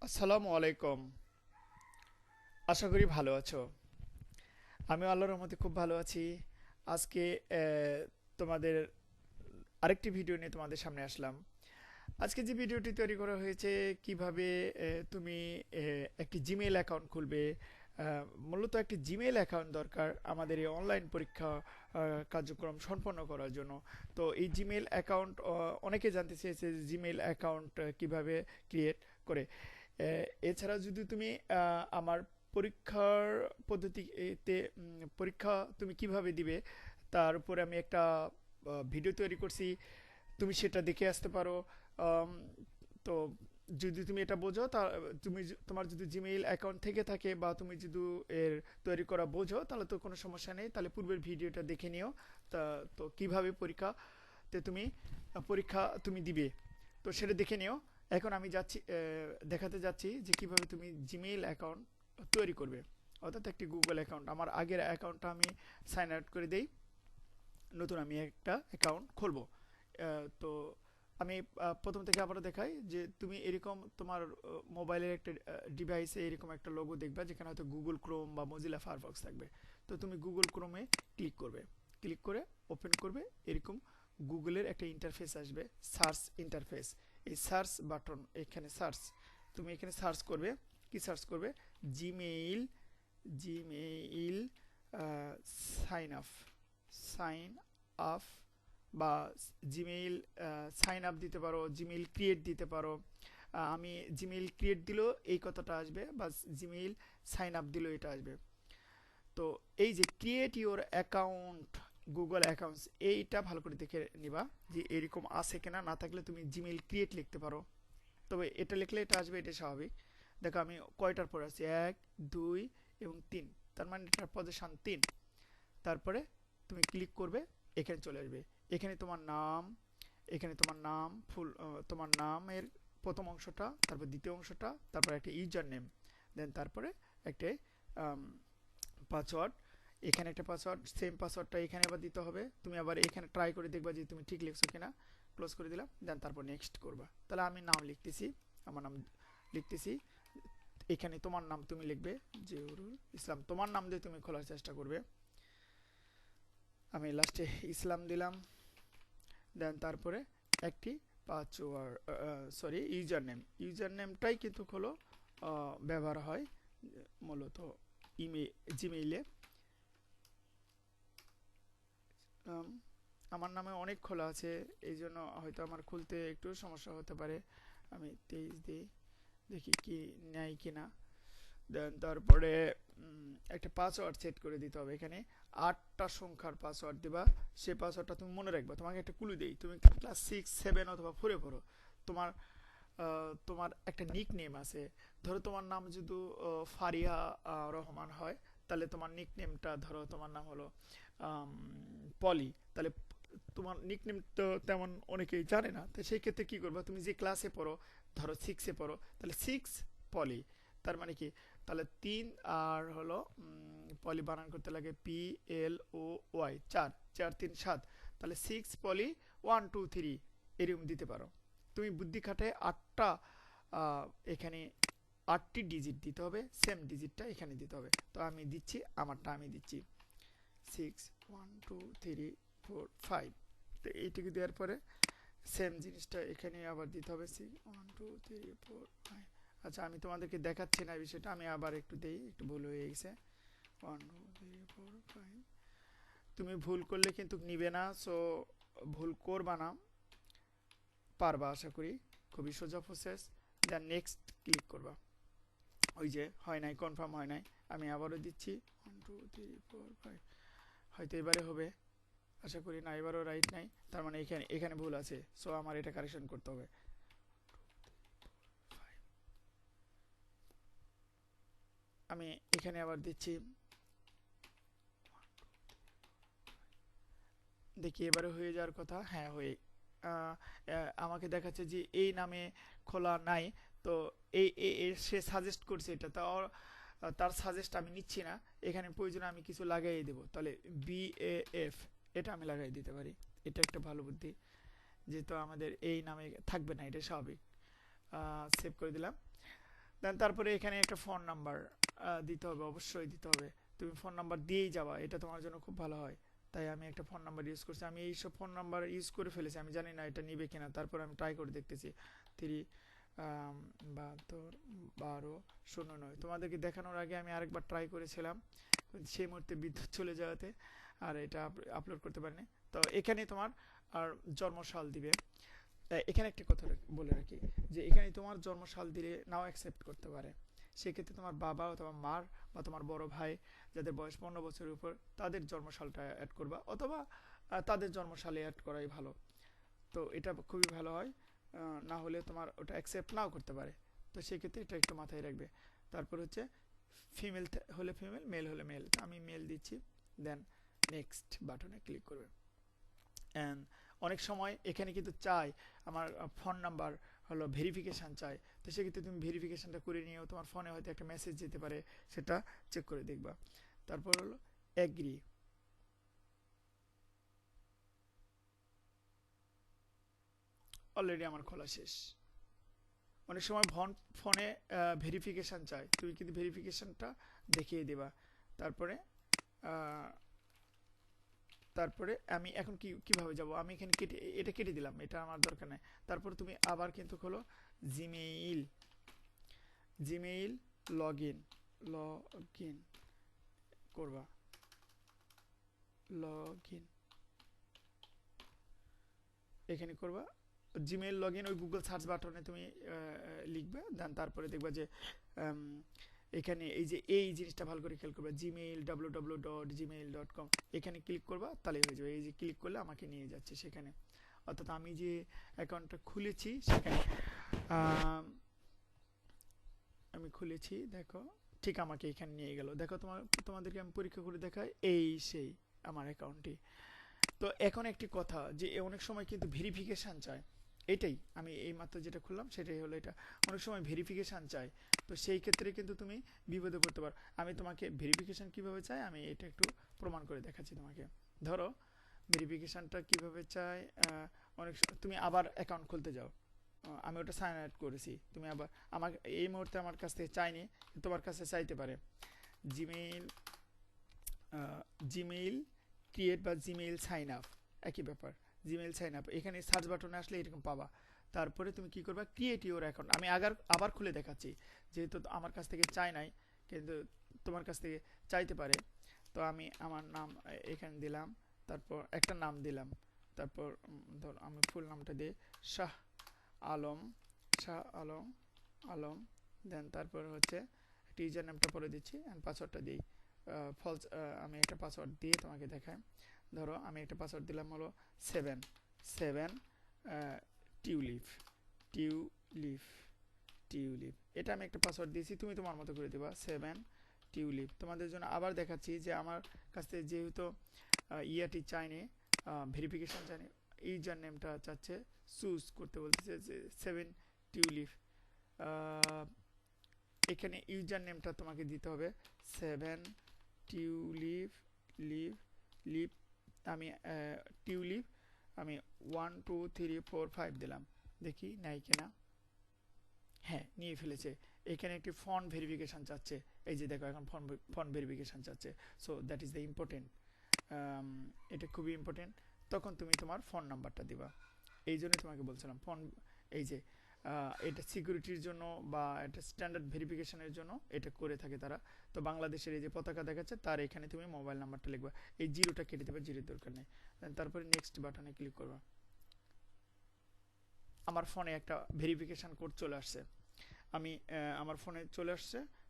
আসসালামু আলাইকুম। আশা করি ভালো আছো। আমি আল্লাহর রহমতে খুব ভালো আছি। আজকে তোমাদের আরেকটি ভিডিও নিয়ে তোমাদের সামনে আসলাম। আজকে যে ভিডিওটি তৈরি করা হয়েছে কিভাবে তুমি একটি জিমেইল অ্যাকাউন্ট খুলবে। মূলত একটি জিমেইল অ্যাকাউন্ট দরকার আমাদের এই অনলাইন পরীক্ষা কার্যক্রম সম্পন্ন করার জন্য। তো এই জিমেইল অ্যাকাউন্ট অনেকে জানতে চেয়েছে জিমেইল অ্যাকাউন্ট কিভাবে ক্রিয়েট করে। এছাড়া যদি তুমি আমার পরীক্ষার পদ্ধতিতে পরীক্ষা তুমি কিভাবে দিবে তার উপরে আমি একটা ভিডিও তৈরি করছি, তুমি সেটা দেখে আসতে পারো। আম, তো যদি তুমি এটা বোঝো তা তোমার যদি জিমেইল অ্যাকাউন্ট থেকে থাকে বা তুমি যদি এর তৈরি করা বোঝো তাহলে তো কোনো সমস্যা নেই, তাহলে পূর্বের ভিডিওটা দেখে নিও। তা তো কিভাবে পরীক্ষাতে তুমি পরীক্ষা তুমি দিবে তো সেটা দেখে নিও। এখন আমি দেখাতে যাচ্ছি যে কিভাবে তুমি জিমেইল অ্যাকাউন্ট তৈরি করবে, অর্থাৎ একটি গুগল অ্যাকাউন্ট। আমার আগের অ্যাকাউন্টটা আমি সাইন আউট করে দেই, নতুন আমি একটা অ্যাকাউন্ট খুলবো। তো আমি প্রথম থেকে আবারও দেখাই যে তুমি এরকম তোমার মোবাইলের একটা ডিভাইসে এরকম একটা লোগো দেখবে যেখানে হয়তো গুগল ক্রোম বা মজিলা ফায়ারফক্স থাকবে। তো তুমি গুগল ক্রোমে ক্লিক করবে, ক্লিক করে ওপেন করবে। এরকম গুগলের একটা ইন্টারফেস আসবে, সার্চ ইন্টারফেস। এই সার্চ বাটন, এখানে সার্চ, তুমি এখানে সার্চ করবে। কি সার্চ করবে? Gmail, Gmail sign up, sign up বা জিমেইল সাইন আপ দিতে পারো, জিমেইল ক্রিয়েট দিতে পারো। আমি জিমেইল ক্রিয়েট দিলেও এই কথাটা আসবে, বা জিমেইল সাইন আপ দিলেও এটা আসবে। তো এই যে create your account, Google accounts, এইটা ভালো করে দেখে নিবা যে এরকম আছে কিনা। না থাকলে তুমি জিমেইল ক্রিয়েট লিখতে পারো, তবে এটা লিখলে এটা আসবে, এটা স্বাভাবিক। দেখো আমি কয়টার পর আছি, 1 2 এবং 3, তার মানে এটার পজিশন 3। তারপরে তুমি ক্লিক করবে, এখানে চলে আসবে। এখানে তোমার নাম, এখানে তোমার নাম ফুল, তোমার নামের প্রথম অংশটা, তারপর দ্বিতীয় অংশটা, তারপর একটা ইউজার নেম, দেন তারপরে একটা পাসওয়ার্ড। এখানে একটা পাসওয়ার্ড, সেম পাসওয়ার্ডটা এখানে আবার দিতে হবে। তুমি আবার এখানে ট্রাই করে দেখবা যে তুমি ঠিক লিখছো কিনা। ক্লোজ করে দিলাম, দেন তারপর নেক্সট করবা। তাহলে আমি নাম লিখতেছি, আমার নাম লিখতেছি। এখানে তোমার নাম তুমি লিখবে, জিহুরুল ইসলাম, তোমার নাম দিয়ে তুমি খোলার চেষ্টা করবে। আমি লাস্টে ইসলাম দিলাম, দেন তারপরে একটি password, sorry user name. User নেমটাই কিন্তু হলো ব্যবহার হয় মূলত জিমেইলে। আম, আমার নামে অনেক খোলা আছে, এই জন্য হয়তো আমার খুলতে একটু সমস্যা হতে পারে। আমি 23 দিই, দেখি কি নেয় কিনা। দেন তারপরে একটা পাসওয়ার্ড সেট করে দিতে হবে। এখানে 8টা সংখ্যার পাসওয়ার্ড দিবা। সেই পাসওয়ার্ডটা তুমি মনে রাখবে। তোমাকে একটা ক্লু দেই, তুমি ক্লাস 6 7 অথবা 4-এ পড়ো। তোমার তোমার একটা নিক নেম আছে। ধরো তোমার নাম যদি ফারিয়া রহমান হয়, তাহলে তোমার নিক নেমটা, ধরো তোমার নাম হলো আম, পলি, তাহলে তোমার নিক নেম তো তেমন অনেকেই জানে না। তো সেই ক্ষেত্রে কি করবা, তুমি যে ক্লাসে পড়ো, ধরো 6-এ পড়ো, তাহলে 6 পলি, তার মানে কি, তাহলে 3 আর হলো পলি বানান করতে লাগে PLOY, 4 4 3 7, তাহলে 6 পলি 1 2 3 এরকম দিতে পারো। তুমি বুদ্ধি খাটে 8টা, এখানে 8টি ডিজিট দিতে হবে, সেম ডিজিটটা এখানে দিতে হবে। তো আমি দিচ্ছি, আমারটা আমি দিচ্ছি 6 1 2 3 4 5। তো এইটুকু দেওয়ার পরে সেম জিনিসটা এখানে আবার দিতে হবে, 6 1 2 3 4 5। আচ্ছা আমি তোমাদেরকে দেখাচ্ছি না বিষয়টা, আমি আবার একটু দেই, একটু ভুল হয়ে গেছে। 1 2 3 4 5, তুমি ভুল করলে কিন্তু নিবে না, সো ভুল করবা না, পারবা আশা করি। খুবই সোজা প্রসেস। দেন নেক্সট ক্লিক করবা। ওই যে হয় নাই, কনফার্ম হয় নাই, আমি আবারও দিচ্ছি 1 2 3 4 5। হয়তো এবারে হবে, আশা করি। না, এবারও রাইট নাই, তার মানে এখানে এখানে ভুল আছে, সো আমার এটা কারেকশন করতে হবে। আমি এখানে আবার দিচ্ছি, দেখি এবারে হয়ে যাওয়ার কথা। হ্যাঁ হয়ে আমাকে দেখাচ্ছে যে এই নামে খোলা নাই। তো সে সাজেস্ট করছে এটা, তার সাজেস্ট আমি নিচ্ছি না। এখানে প্রয়োজনে আমি কিছু লাগাই দেবো, তাহলে BAF এটা আমি লাগাই দিতে পারি। এটা একটা ভালো বুদ্ধি, যেহেতু আমাদের এই নামে থাকবে না, এটা স্বাভাবিক। সেভ করে দিলাম। দেন তারপরে এখানে একটা ফোন নাম্বার দিতে হবে, অবশ্যই দিতে হবে। তুমি ফোন নাম্বার দিয়েই যাবা, এটা তোমার জন্য খুব ভালো হয়। তাই আমি একটা ফোন নাম্বার ইউজ করছি। আমি এইসব ফোন নাম্বার ইউজ করে ফেলেছি, আমি জানি না এটা নিবে কিনা, তারপর আমি ট্রাই করে দেখতেছি। 72 12 09। তোমাদেরকে দেখানোর আগে আমি আরেকবার ট্রাই করেছিলাম, সেই মুহূর্তে বিদ্যুৎ চলে যাওয়াতে আর এটা আপলোড করতে পারিনি। তো এখানে তোমার আর জন্মসাল দিবে। এখানে একটা কথা বলে রাখি, যে এখানে তোমার জন্মসাল দিলে নাও অ্যাকসেপ্ট করতে পারে। সেক্ষেত্রে তোমার বাবা অথবা মার বা তোমার বড় ভাই যাদের বয়স 15 বছরের উপর, তাদের জন্মসালটা অ্যাড করবা, অথবা তাদের জন্মসালে অ্যাড করাই ভালো। তো এটা খুবই ভালো হয়। না হলে তোমার ওটা অ্যাকসেপ্ট নাও করতে পারে। তো সেক্ষেত্রে এটা একটু মাথায় রাখবে। তারপর হচ্ছে ফিমেল হলে ফিমেল, মেল হলে মেল। আমি মেল দিচ্ছি। দেন নেক্সট বাটনে ক্লিক করবে। অ্যান্ড অনেক সময় এখানে কিন্তু চাই আমার ফোন নাম্বার হলো ভেরিফিকেশান চাই। তো সেক্ষেত্রে তুমি ভেরিফিকেশানটা করে নিয়েও তোমার ফোনে হয়তো একটা মেসেজ যেতে পারে, সেটা চেক করে দেখবা। তারপর হলো অ্যাগ্রি। অলরেডি আমার খোলা শেষ। অনেক সময় ফোনে ভেরিফিকেশান চাই, তুমি কিন্তু ভেরিফিকেশানটা দেখিয়ে দেবা। তারপরে তারপরে আমি এখন কিভাবে যাব, আমি এখানে এটা কেটে দিলাম, এটা আমার দরকার নেই। তারপর তুমি আবার কিন্তু হলো জিমেইল জিমেইল লগ ইন করবা। লগ ইন এখানে করবা, জিমেইল লগ ইন ওই গুগল সার্চ বাটনে তুমি লিখবে। দেন তারপরে দেখবা যে এখানে এই জিনিসটা ভালো করে খেয়াল করবে, জিমেইল www.gmail.com, এখানে ক্লিক করবা, তাহলে হয়ে যাবে। এই যে ক্লিক করলে আমাকে নিয়ে যাচ্ছে সেখানে, অর্থাৎ আমি যে অ্যাকাউন্টটা খুলেছি সেখানে আমি খুলেছি, দেখো ঠিক আমাকে এখানে নিয়ে গেল। দেখো তোমাদেরকে আমি পরীক্ষা করে দেখাই, এই সেই আমার অ্যাকাউন্টটি। তো এখন একটি কথা, যে অনেক সময় কিন্তু ভেরিফিকেশান চায়। এটাই আমি এইমাত্র যেটা খুললাম সেটাই হলো এটা। অনেক সময় ভেরিফিকেশান চাই, তো সেই ক্ষেত্রে কিন্তু তুমি বিপদে পড়তে পারো। আমি তোমাকে ভেরিফিকেশান কিভাবে চাই আমি এটা একটু প্রমাণ করে দেখাচ্ছি তোমাকে। ধরো ভেরিফিকেশানটা কিভাবে চাই, অনেক তুমি আবার অ্যাকাউন্ট খুলতে যাও, আমি ওটা সাইন আউট করেছি, তুমি আবার আমাকে এই মুহূর্তে আমার কাছ থেকে চাইনি, তোমার কাছে চাইতে পারে। জিমেইল জিমেইল ক্রিয়েট বা জিমেইল সাইন আপ, একই ব্যাপার। জিমেইল সাইন আপ এখানে সার্চ বাটনে আসলে এরকম পাবা। তারপরে তুমি কি করবা, ক্রিয়েট ইউর অ্যাকাউন্ট। আমি আবার খুলে দেখাচ্ছি, যেহেতু আমার কাছ থেকে চাই নাই, কিন্তু তোমার কাছ থেকে চাইতে পারে। তো আমি আমার নাম এখানে দিলাম, তারপর একটা নাম দিলাম, তারপর ধর আমি ফুল নামটা দিই শাহ আলম, শাহ আলম আলম। দেন তারপর হচ্ছে একটা ইউজার নামটা পরে দিচ্ছি, অ্যান্ড পাসওয়ার্ডটা দিই ফলস। আমি একটা পাসওয়ার্ড দিয়ে তোমাকে দেখাই। ধরো আমি একটা পাসওয়ার্ড দিলাম হলো 7 টিউলিপ টিউলিপ টিউলিপ। এটা আমি একটা পাসওয়ার্ড দিয়েছি, তুমি তোমার মতো করে দেবা 7 টিউলিপ। তোমাদের জন্য আবার দেখাচ্ছি যে আমার কাছ থেকে যেহেতু ইয়াটি চাইনি, ভেরিফিকেশান চাইনি, ইউজার নেমটা চাচ্ছে, চুজ করতে বলতেছে যে 7 টিউলিপ। এখানে ইউজার নেমটা তোমাকে দিতে হবে 7 টিউলিপ লিভ লিভ। আমি টিউলিপ আমি 1 2 3 4 5 দিলাম, দেখি নাই কিনা। হ্যাঁ, নিয়ে ফেলেছে। এখানে একটি ফন্ট ভেরিফিকেশান চাচ্ছে, এই যে দেখো এখন ফন্ট ভেরিফিকেশান চাচ্ছে। So that is the important, এটা খুবই ইম্পর্টেন্ট। তখন তুমি তোমার ফোন নাম্বারটা দিবা। এই জন্যই তোমাকে বলছিলাম ফোন, এই যে এটা সিকিউরিটির জন্য বা এটা স্ট্যান্ডার্ড ভেরিফিকেশনের জন্য এটা করে থাকে তারা। তো বাংলাদেশের এই যে পতাকা দেখাচ্ছে তার এখানে তুমি মোবাইল নাম্বারটা লিখবা, এই জিরোটা কেটে দেবে, জিরোর দরকার নেই। তারপরে নেক্সট বাটনে ক্লিক করবা। আমার ফোনে একটা ভেরিফিকেশান কোড চলে আসছে, আমি আমার ফোনে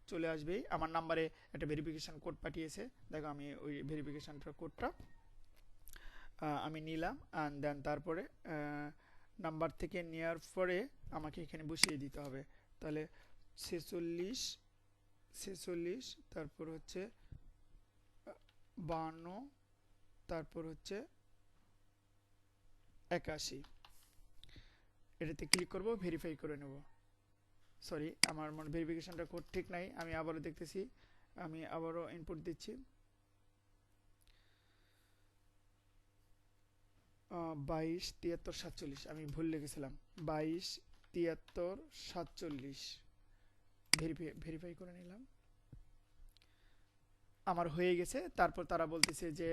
চলে আসবেই আমার নাম্বারে একটা ভেরিফিকেশান কোড পাঠিয়েছে। দেখো আমি ওই ভেরিফিকেশানটার কোডটা আমি নিলাম, অ্যান্ড দেন তারপরে নাম্বার থেকে নেওয়ার পরে আমাকে এখানে বসিয়ে দিতে হবে। তাহলে 46 তারপর হচ্ছে 52, তারপর হচ্ছে 81, এটাতে ক্লিক করব, ভেরিফাই করে নেব। সরি, আমার ভেরিফিকেশানটা কোড ঠিক নাই, আমি আবারও দেখতেছি, আমি আবারও ইনপুট দিচ্ছি। 22 73 47, আমি ভুল লিখেছিলাম, 22 73 47, ভেরিফাই করে নিলাম, আমার হয়ে গেছে। তারপর তারা বলতেছে যে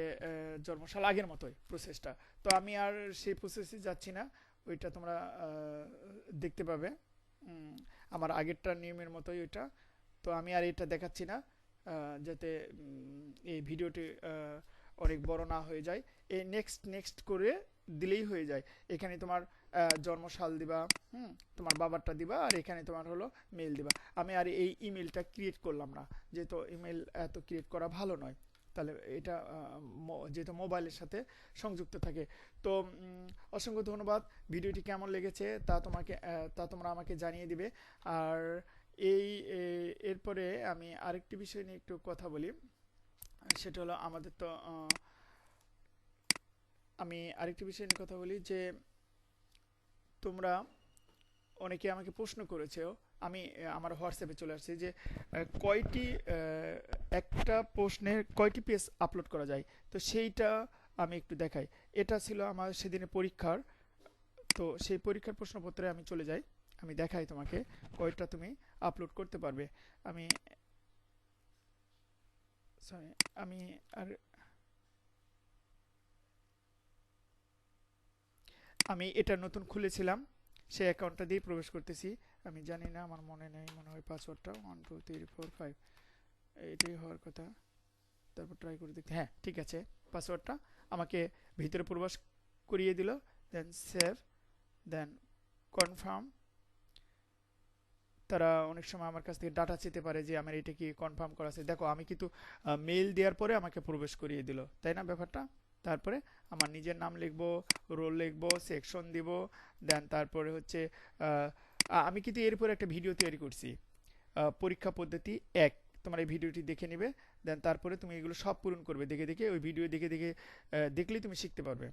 জন্মসাল আগের মতোই প্রসেসটা। তো আমি আর সেই প্রসেসে যাচ্ছি না, ওইটা তোমরা দেখতে পাবে আমার আগেরটা নিয়মের মতোই ওইটা। তো আমি আর এটা দেখাচ্ছি না, যাতে এই ভিডিওটি অনেক বড় না হয়ে যায়। এই নেক্সট নেক্সট করে দিলেই হয়ে যায়। এখানে তোমার জন্মসাল দিবা, তোমার বাবারটা দিবা, আর এখানে তোমার হলো মেল দিবা। আমি আর এই ইমেলটা ক্রিয়েট করলাম না, যেহেতু ইমেল এত ক্রিয়েট করা ভালো নয়। তাহলে এটা যেহেতু মোবাইলের সাথে সংযুক্ত থাকে। তো অসংখ্য ধন্যবাদ। ভিডিওটি কেমন লেগেছে তা তোমরা আমাকে জানিয়ে দিবে। আর এরপরে আমি আরেকটি বিষয় নিয়ে একটু কথা বলি। সেটা হলো আমাদের তো আমি আরেকটি বিষয় নিয়ে কথা বলি যে তোমরা অনেকে আমাকে প্রশ্ন করেছো, আমি আমার হোয়াটসঅ্যাপে চলে আসছে যে কয়টি একটা প্রশ্নের কয়টি পেজ আপলোড করা যায়। তো সেইটা আমি একটু দেখাই। এটা ছিল আমার সেদিনের পরীক্ষার। তো সেই পরীক্ষার প্রশ্নপত্রে আমি চলে যাই, আমি দেখাই তোমাকে কয়টা তুমি আপলোড করতে পারবে। আমি সরি আমি আর আমি এটা নতুন খুলেছিলাম, সেই অ্যাকাউন্টটা দিয়ে প্রবেশ করতেছি। আমি জানি না, আমার মনে নেই, মনে হয় পাসওয়ার্ডটা 1 2 3 4 5 এটাই হওয়ার কথা। তারপর ট্রাই করে দেখতে, হ্যাঁ ঠিক আছে, পাসওয়ার্ডটা আমাকে ভিতরে প্রবেশ করিয়ে দিল। দেন সেভ, দেন কনফার্ম। তারা অনেক সময় আমার কাছ থেকে ডাটা চেতে পারে যে আমার এটা কি কনফার্ম করা আছে। দেখো আমি কিন্তু মেইল দেওয়ার পরে আমাকে প্রবেশ করিয়ে দিল, তাই না ব্যাপারটা। তারপরে আমার নিজের নাম লিখবো, রোল লিখবো, সেকশন দিব। দেন তারপরে হচ্ছে আমি কিন্তু এরপরে একটা ভিডিও তৈরি করছি, পরীক্ষা পদ্ধতি 1। তোমার এই ভিডিওটি দেখে নিবে, দেন তারপরে তুমি এগুলো সব পূরণ করবে দেখে দেখে, ওই ভিডিও দেখে দেখে দেখলেই তুমি শিখতে পারবে।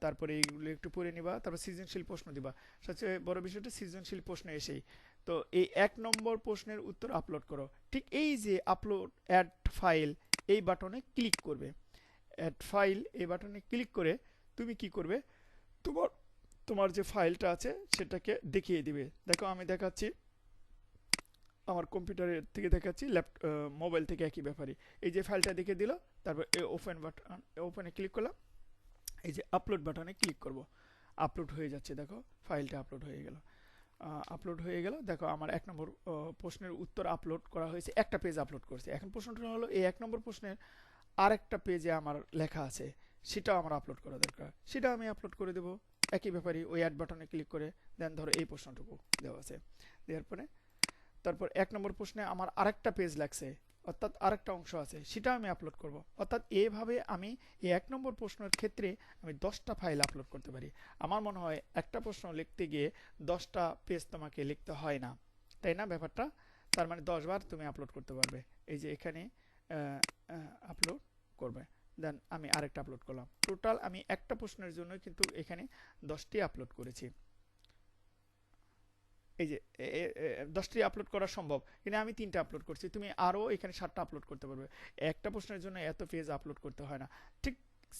তারপরে এইগুলো একটু পড়ে নিবা, তারপর সৃজনশীল প্রশ্ন দিবা। সবচেয়ে বড় বিষয়টা সৃজনশীল প্রশ্ন এসেই তো এই 1 নম্বর প্রশ্নের উত্তর আপলোড করো। ঠিক এই যে আপলোড অ্যাড ফাইল এই বাটনে ক্লিক করবে, অ্যাড ফাইল এই বাটনে ক্লিক করে তুমি কি করবে, তোমার তোমার যে ফাইলটা আছে সেটাকে দেখিয়ে দিবে। দেখো আমি দেখাচ্ছি, আমার কম্পিউটারের থেকে দেখাচ্ছি, মোবাইল থেকে একই ব্যাপারই। এই যে ফাইলটা দেখে দিল, তারপর এই ওপেন বাটন, ওপেনে ক্লিক করলাম, এই যে আপলোড বাটনে ক্লিক করব। আপলোড হয়ে যাচ্ছে, দেখো ফাইলটা আপলোড হয়ে গেল। আপলোড হয়ে গেল, দেখো আমার 1 নম্বর প্রশ্নের উত্তর আপলোড করা হয়েছে, একটা পেজ আপলোড করছে। এখন প্রশ্নটা হলো এই 1 নম্বর প্রশ্নের আরেকটা পেজে আমার লেখা আছে, সেটাও আমার আপলোড করা দরকার, সেটা আমি আপলোড করে দেবো একই ব্যাপারই। ওই অ্যাড বাটনে ক্লিক করে দেন ধরো এই প্রশ্নটুকু দেওয়া আছে, দেওয়ার পরে তারপর 1 নম্বর প্রশ্নে আমার আরেকটা পেজ লাগছে, অর্থাৎ আরেকটা অংশ আছে, সেটা আমি আপলোড করব। অর্থাৎ এভাবে আমি এই 1 নম্বর প্রশ্নের ক্ষেত্রে আমি 10টা ফাইল আপলোড করতে পারি। আমার মনে হয় একটা প্রশ্ন লিখতে গিয়ে 10টা পেজ তোমাকে লিখতে হয় না, তাই না ব্যাপারটা। তার মানে 10 বার তুমি আপলোড করতে পারবে। এই যে এখানে আপলোড করবে, দেন আমি আরেকটা আপলোড করলাম। টোটাল আমি একটা প্রশ্নের জন্য কিন্তু এখানে 10টি আপলোড করেছি। এই যে 10টি আপলোড করা সম্ভব, কিন্তু আমি 3টা আপলোড করছি। তুমি আরও এখানে 7টা আপলোড করতে পারবে। একটা প্রশ্নের জন্য এত পেজ আপলোড করতে হয় না। ঠিক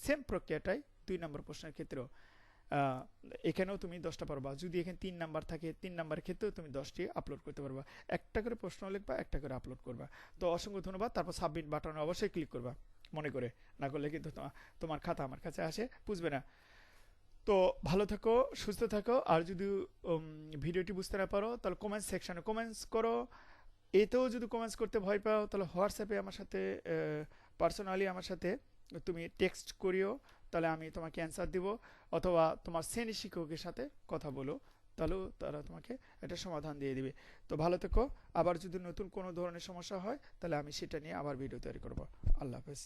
সেম প্রক্রিয়াটাই 2 নম্বর প্রশ্নের ক্ষেত্রেও। এখানেও তুমি 10টা পারবা। যদি এখানে 3 নাম্বার থাকে, 3 নাম্বারের ক্ষেত্রেও তুমি 10টি আপলোড করতে পারবা। একটা করে প্রশ্ন লিখবা, একটা করে আপলোড করবা। তো অসংখ্য ধন্যবাদ। তারপর সাবমিট বাটনে অবশ্যই ক্লিক করবা মনে করে, না করলে কিন্তু তোমার খাতা আমার কাছে আসে বুঝবে না। তো ভালো থাকো, সুস্থ থাকো। আর যদি ভিডিওটি বুঝতে না পারো তাহলে কমেন্ট সেকশনে কমেন্টস করো। এতেও যদি কমেন্টস করতে ভয় পাও তাহলে হোয়াটসঅ্যাপে আমার সাথে পার্সোনালি আমার সাথে তুমি টেক্সট করিও, তাহলে আমি তোমাকে অ্যান্সার দিব। অথবা তোমার শ্রেণী শিক্ষকের সাথে কথা বলো, তাহলেও তারা তোমাকে একটা সমাধান দিয়ে দিবে। তো ভালো থেকো। আবার যদি নতুন কোনো ধরনের সমস্যা হয় তাহলে আমি সেটা নিয়ে আবার ভিডিও তৈরি করব। আল্লাহ হাফেজ।